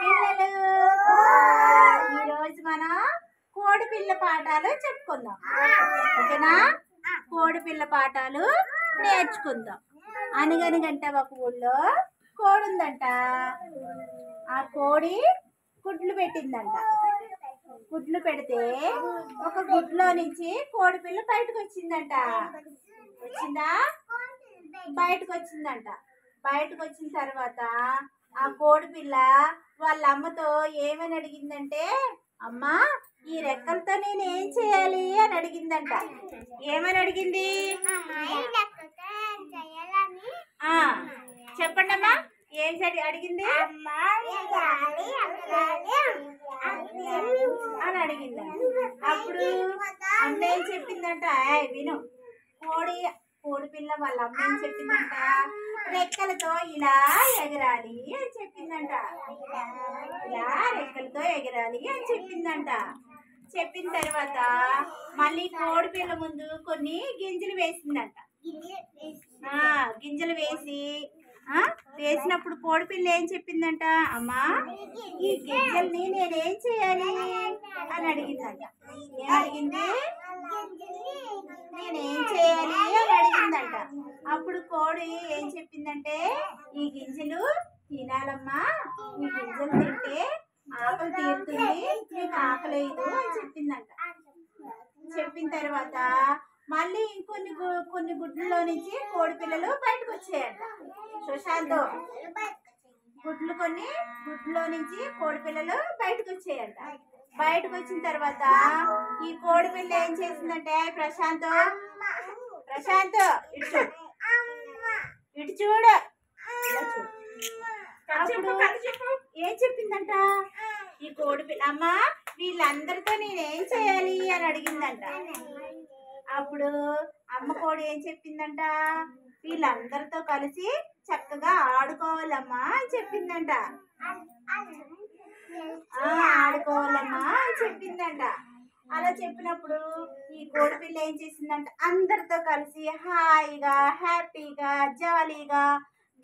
పిల్లలు ఈరోజు మనం కోడి పిల్ల పాఠాలు చెప్పుకుందాం. ఓకేనా? కోడి పిల్ల పాఠాలు నేర్చుకుందాం. అనగనగంట ఒక ఊళ్ళో కోడి ఉందంట. ఆ కోడి గుడ్లు పెట్టిందంట. గుడ్లు పెడితే ఒక గుడ్లో నుంచి కోడి పిల్ల బయటకు వచ్చిందంట. వచ్చిందా? బయటకు వచ్చిందంట. బయటకు వచ్చిన తర్వాత ఆ కోడి పిల్ల వాళ్ళ అమ్మతో ఏమని అడిగిందంటే, అమ్మా ఈ రెక్కలతో నేను ఏం చేయాలి అని అడిగిందంట. ఏమని అడిగింది? చెప్పండి అమ్మా, ఏం అడిగింది అని అడిగిందంట. అప్పుడు అమ్మ ఏం చెప్పిందంట, విను, కోడి పిల్ల వాళ్ళ అమ్మ ఏం చెప్పిందంట, రెక్కలతో ఇలా ఎగరాలి అని చెప్పిందంట. ఇలా రెక్కలతో ఎగరాలి అని చెప్పిందంట. చెప్పిన తర్వాత మళ్ళీ కోడి పిల్ల ముందు కొన్ని గింజలు వేసిందంట. గింజలు వేసినప్పుడు కోడి పిల్ల ఏం చెప్పిందంట, అమ్మా ఈ గింజల్ని నేనేం చేయాలి అని అడిగిందంట. ఏమడిగింది? నేనేం చేయాలి అని అడిగిందంట. అప్పుడు కోడి ఏం చెప్పిందంటే, ఈ గింజలు తినాలమ్మా, ఈ గింజలు తింటే ఆకలి తీరుతుంది, నీకు ఆకలేదు అని చెప్పిందంట. చెప్పిన తర్వాత మళ్ళీ కొన్ని గుడ్లలో నుంచి కోడి పిల్లలు బయటకు వచ్చాయంట. సుశాంత్ గుడ్లో నుంచి కోడి పిల్లలు బయటకు వచ్చాయంట. బయటకు వచ్చిన తర్వాత ఈ కోడి పిల్ల ఏం చేసిందంటే, ప్రశాంత్ ఇటు చూడు. ఏం చెప్పిందంట ఈ కోడి పిల్ల, అమ్మా వీళ్ళందరితో నేనేం చేయాలి అని అడిగిందంట. అప్పుడు అమ్మ కోడి ఏం చెప్పిందంట, వీళ్ళందరితో కలిసి చక్కగా ఆడుకోవాలమ్మా అని చెప్పిందంట. ఆడుకోవాలమ్మా అని చెప్పిందంట. అలా చెప్పినప్పుడు ఈ కోడి పిల్ల ఏం చేసిందంట, అందరితో కలిసి హాయిగా హ్యాపీగా జాలీగా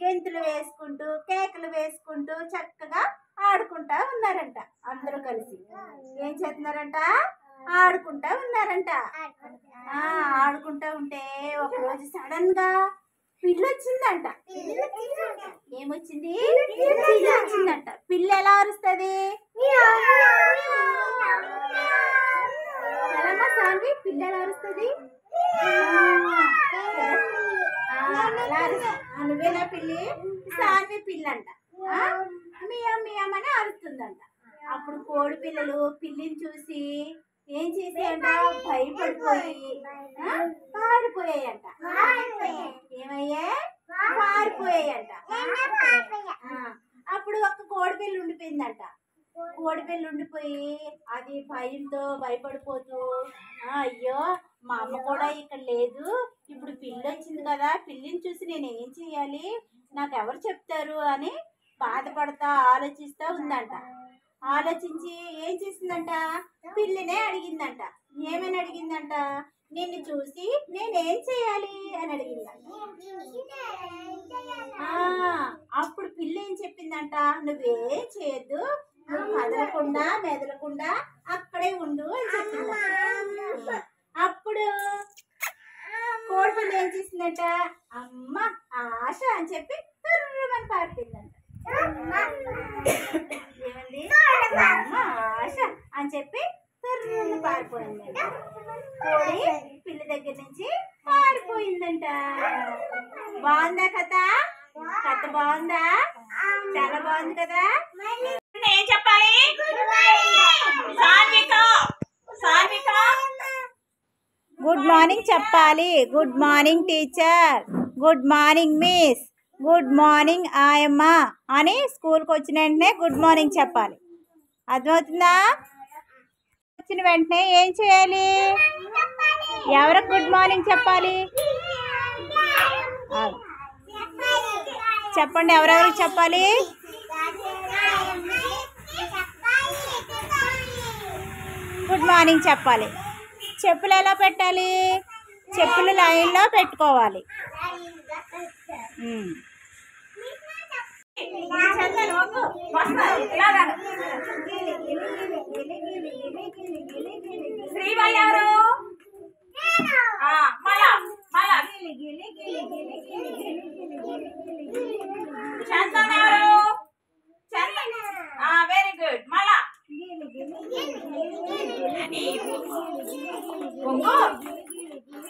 గెంతులు వేసుకుంటూ కేకలు వేసుకుంటూ చక్కగా ఆడుకుంటా ఉన్నారంట. అందరూ కలిసి ఏం చేస్తున్నారంట, ఆడుకుంటా ఉన్నారంట. ఆడుకుంటా ఉంటే ఒకరోజు సడన్ గా పిల్లి వచ్చిందంట. ఏమొచ్చింది? పిల్లి వచ్చిందంట. పిల్ల ఎలా అరుస్తుంది? ఎలామా సాన్వి, పిల్ల ఎలా అరుస్తుంది? నువ్వేనా పిల్లి? సాన్వి పిల్ల అంట. మియా మియామని అరుస్తుందంట. అప్పుడు కోడి పిల్లలు పిల్లిని చూసి ఏం చేసాయంట, భయపడిపోయి పారిపోయాయంట. ఏమయ్యా? పారిపోయాయంట. అప్పుడు ఒక కోడి పిల్ల ఉండిపోయిందంట. కోడి పిల్ల ఉండిపోయి అది భయపడిపోతూ, అయ్యో మా అమ్మ కూడా ఇక్కడ లేదు, ఇప్పుడు పిల్లి వచ్చింది కదా, పిల్లిని చూసి నేను ఏం చెయ్యాలి, నాకు ఎవరు చెప్తారు అని బాధపడతా ఆలోచిస్తూ ఉందంట. ఆలోచించి ఏం చేసిందంట, పిల్లినే అడిగిందంట. ఏమని అడిగిందంట, నిన్ను చూసి నేనేం చేయాలి అని అడిగిందంట. అప్పుడు పిల్లి ఏం చెప్పిందంట, నువ్వేం చేయొద్దు, నువ్వు కదలకుండా మెదలకుండా అక్కడే ఉండు అని చెప్పిందంట. అప్పుడు కోడిపిల్ల ఏం చేసిందంట, అమ్మ ఆశ అని చెప్పి తుర్రమని పారిపోయిందంట. ఏమండి? అమ్మ ఆశ అని చెప్పి తుర్రమని పారిపోయిందంట. కోడి పిల్లి దగ్గర నుంచి పారిపోయిందంట. బాగుందా కథ? కథ బాగుందా? చాలా బాగుంది కదా. ఏం చెప్పాలి? గుడ్ మార్నింగ్ చెప్పాలి. Good morning teacher, good morning miss, good morning ఆయమ్మ అని స్కూల్కి వచ్చిన వెంటనే గుడ్ మార్నింగ్ చెప్పాలి. అర్థమవుతుందా? వచ్చిన వెంటనే ఏం చేయాలి? ఎవరికి గుడ్ మార్నింగ్ చెప్పాలి? చెప్పండి, ఎవరెవరికి చెప్పాలి? గుడ్ మార్నింగ్ చెప్పాలి. చెప్పులు ఎలా పెట్టాలి? చెప్పులు లైన్లో పెట్టుకోవాలి. చందన్ వంగు శ్రీవల్లి ఎవరు? మళ్ళా మళ్ళా చందన్ ఎవరు? Chandan very good. మళ్ళా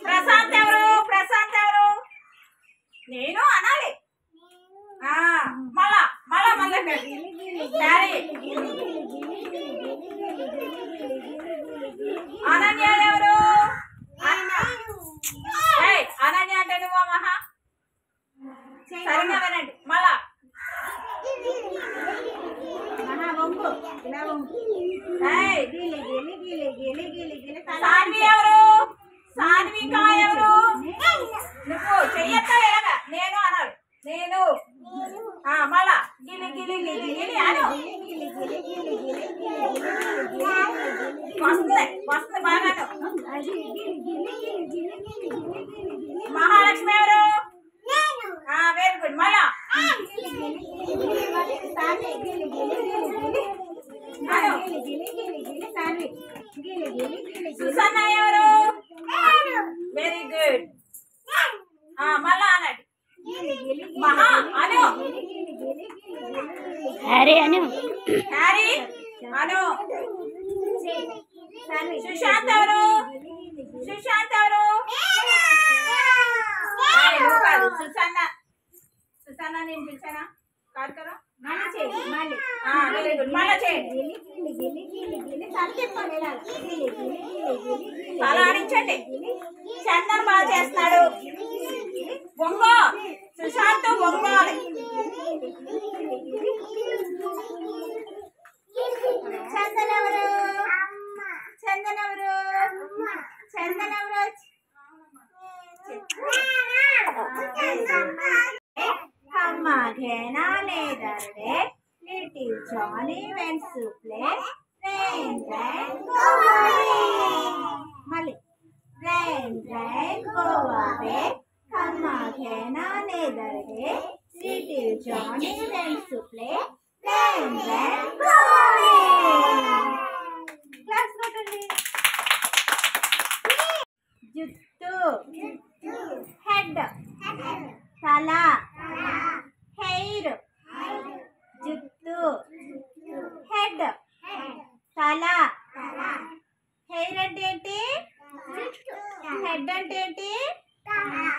ప్రశాంత్ ఎవరు? ప్రశాంత్ ఎవరు? నేను అనాలి. మళ్ళా మళ్ళా మళ్ళా క్యారీ. అనన్య ఎవరు? అనన్య అంటే నువ్వు మహా సరిగా వినండి. మళ్ళా సాన్వి ఎవరు? సాన్విక ఎవరు? నువ్వు చెయ్యత్తా ఎలాగా నేను అనాలి. నేను మళ్ళా గిలి గిలి గిలి గిలి అను. వస్తుంది వస్తుంది బాగాను. మహాలక్ష్మి ఎవరు? Very good. మళ్ళా సుసన్న ఎవరు? Very good. మళ్ళా అనండి. మహా అను. హ్యారీ అను. హ్యారీ అను. సుశాంత్ ఎవరు? సుశాంత్ ఎవరు? సుసన్న. సుసన్న నేను పిలిచానా? కాదు కదా. Very good. మళ్ళా చేయండి. అలా ఆడించండి. చందన్ బాగా చేస్తున్నాడు. వంగో సుశాంత్ వంగోలి. చందన్ ఎవరు? చందన్ ఎవరు? చందన్ ఎవరు? Camagena leather day, little Johnny went to play, rain, rain, go away. Mali, rain, rain, go away. Camagena leather day, little Johnny went to play, rain, rain, go away. Class totally. Juttu, head, tala. Hair, జుట్టు, head, తల. Hair అంటే ఏంటి? Head అంటే ఏంటి?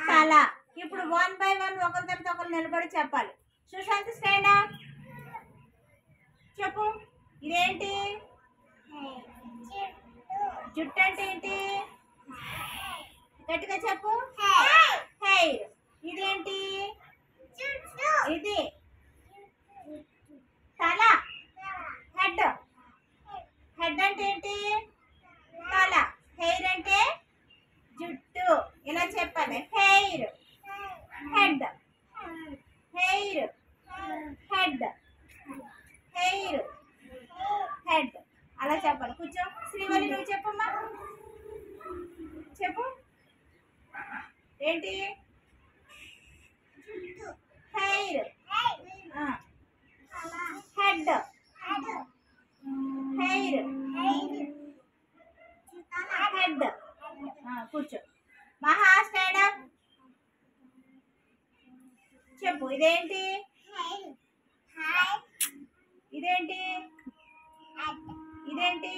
తల. ఇప్పుడు 1 by 1 ఒకరి తర్వాత ఒకరు నిలబడి చెప్పాలి. Sushant stand up. చెప్పు ఇదేంటి? జుట్టు అంటే ఏంటి? గట్టిగా చెప్పు. హెయిర్. ఇదేంటి? ఇది తల. హెడ్. హెడ్ అంటే ఏంటి? తల. హెయిర్ అంటే జుట్టు. ఇలా చెప్పాలి. Hair, head, hair, head, hair, head. అలా చెప్పాలి. కూర్చో. శ్రీవల్లి నువ్వు చెప్పమ్మా. చెప్పు ఏంటి? Hair, head, hair, head. కూర్చో. Maha stand up. చెప్పు ఇదేంటి? ఇదేంటి? ఇదేంటి?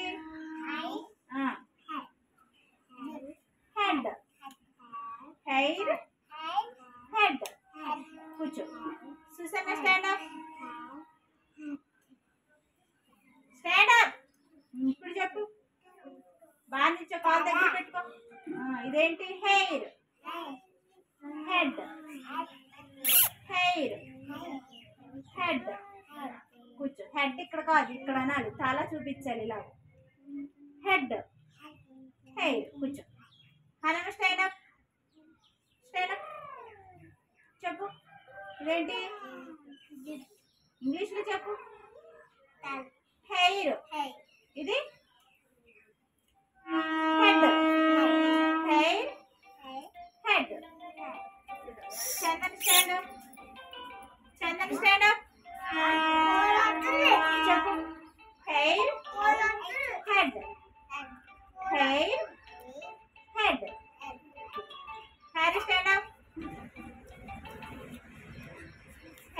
Head, hair, head. కూర్చో. Susanna stand up. Stand up. ఇప్పుడు చెప్పు. బాగా నిల్చో. కాలు దగ్గర పెట్టుకో. ఇదేంటి? Hair, head, hair, head. కూర్చో. హెడ్ ఇక్కడ కాదు, ఇక్కడ అనాలి. తల చూపించాలి ఇలా. Head, hair. కూర్చో. Hello stand up. Stand up. చెప్పు ఇదేంటి? ఇంగ్లీష్లో చెప్పు. హెయిర్. ఇది head, hair, head. Chandan stand up. Chandan stand up.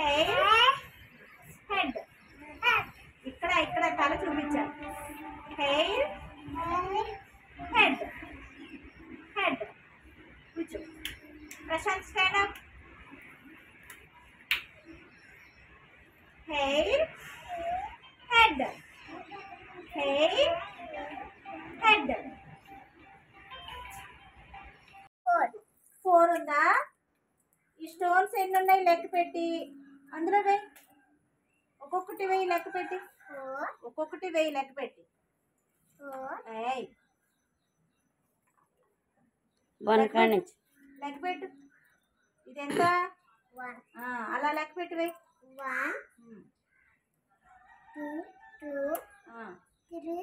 Hair head. ఇక్కడ ఇక్కడ తల చూపించాలి. Hair head head. కూర్చో. Prashant stand up. Hair head hair head. 4 ఉందా? ఈ స్టోన్స్ ఎన్ని ఉన్నాయి లెక్క పెట్టి అందులో వేయి. ఒక్కొక్కటి వేయి లెక్క పెట్టి. ఒక్కొక్కటి వేయి లెక్క పెట్టి. ఏయ్ లెక్క పెట్టు. ఇది ఎంత? అలా లెక్క పెట్టి వేయి. 1 2 3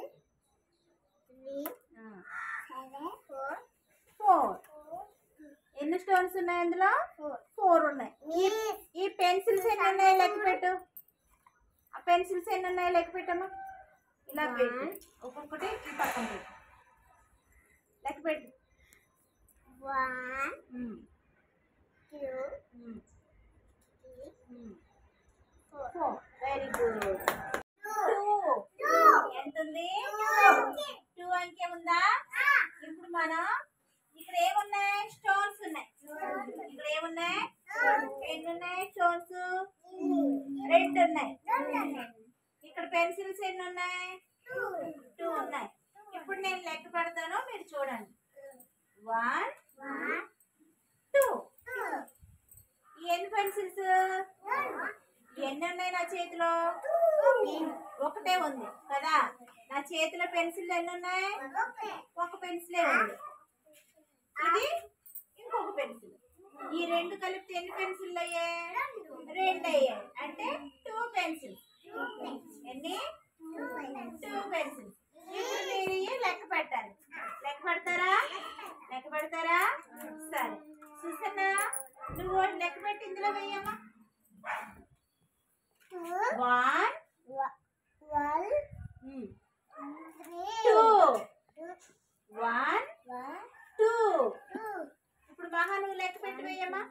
4. ఎన్ని స్టోన్స్ ఉన్నాయి అందులో? 4 ఉన్నాయి. ఈ పెన్సిల్స్ ఎన్ని ఉన్నాయి లెక్క పెట్టు. ఆ పెన్సిల్స్ ఎన్ని ఉన్నాయి లెక్క పెట్టమ్మా. ఇలా పెట్టు. ఒక్కొక్కటి ఈ పక్కన పెట్టు. లెక్క పెట్టు. 1 2 3 4. Very good. 2 ఎంత ఉంది? 2 అంకె ఉందా? ఇప్పుడు మనం ఇక్కడ ఏమున్నాయి? స్టోన్స్ ఉన్నాయి. ఇక్కడ ఏమున్నాయి? ఎన్ని ఉన్నాయి స్టోన్స్? 2 ఉన్నాయి. ఇక్కడ పెన్సిల్స్ ఎన్ని ఉన్నాయి? 2 ఉన్నాయి. ఇప్పుడు నేను లెక్క పెడతాను, మీరు చూడండి. 1 2. ఎన్ని పెన్సిల్స్? ఎన్ని ఉన్నాయి నా చేతిలో? ఒకటే ఉంది కదా. నా చేతిలో పెన్సిల్ ఎన్ని ఉన్నాయి? ఒక పెన్సిలే ఉంది. ఇది ఇంకొక పెన్సిల్. ఈ 2 కలిపితే ఎన్ని పెన్సిల్ అయ్యాయి? 2 అయ్యాయి. అంటే 2 పెన్సిల్స్. ఎన్ని? 2 పెన్సిల్స్. ఇప్పుడు మీరు లెక్క పెట్టాలి. లెక్క పెడతారా? లెక్క పెడతారా? సరే చూసన్నా, నువ్వు లెక్క పెట్టి ఇందులో వేయమ్మా. 1 2 1 2. ఇప్పుడు మహా నువ్వు లెక్క పెట్టి వేయమ్మా.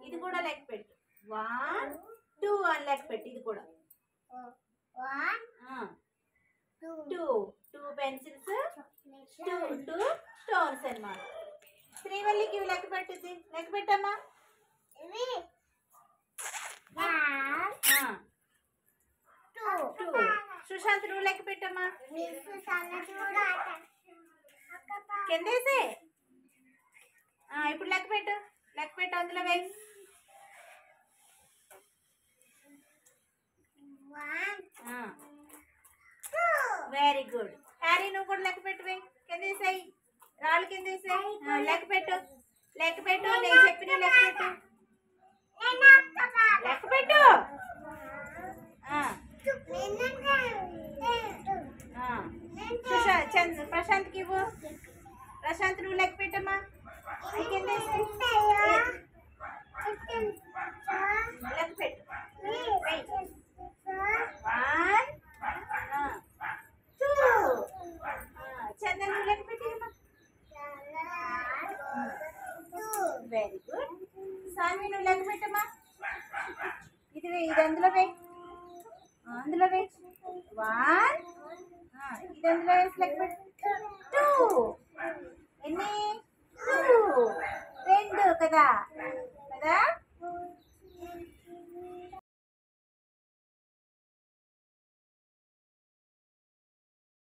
ఇది కూడా లెక్క పెట్టు. 1 2 అని లెక్క పెట్టి. ఇది కూడా 2 పెన్సిల్స్, 2 స్టోన్స్ అన్నమాట. శ్రీవల్లికి ఇవి లెక్క పెట్టుద్ది. లెక్క పెట్టమ్మా. 2. సుశాంత్ నువ్వు లెక్క పెట్టమ్మా. కిందేసే. ఇప్పుడు లెక్క పెట్టు. లెక్క పెట్టు అందులో వేయి. 1 వెరీ గుడ్. హ్యారీ నువ్వు కూడా లెక్క పెట్టు వేయి. కిందేసాయి. రాళ్ళు కిందేసాయి. లెక్క పెట్టు. లెక్క పెట్టు. నేను చెప్పిన లెక్క పెట్టు. లెక్క పెట్టు. ప్రశాంత్కి ఇవ్వు. ప్రశాంత్ నువ్వు లెక్క పెట్టమ్మా. లెక్క పెట్టు. 1 2. చందన్ నువ్వు లెక్క పెట్టమ్మా. Very good. సాన్వి నువ్వు లెక్క పెట్టమ్మా. ఇది అందులో వేయి. అందులో వేయి. 1. ఇది అందులో వేసి లెక్క పెట్టు. 2. ఎన్ని? 2 కదా కదా.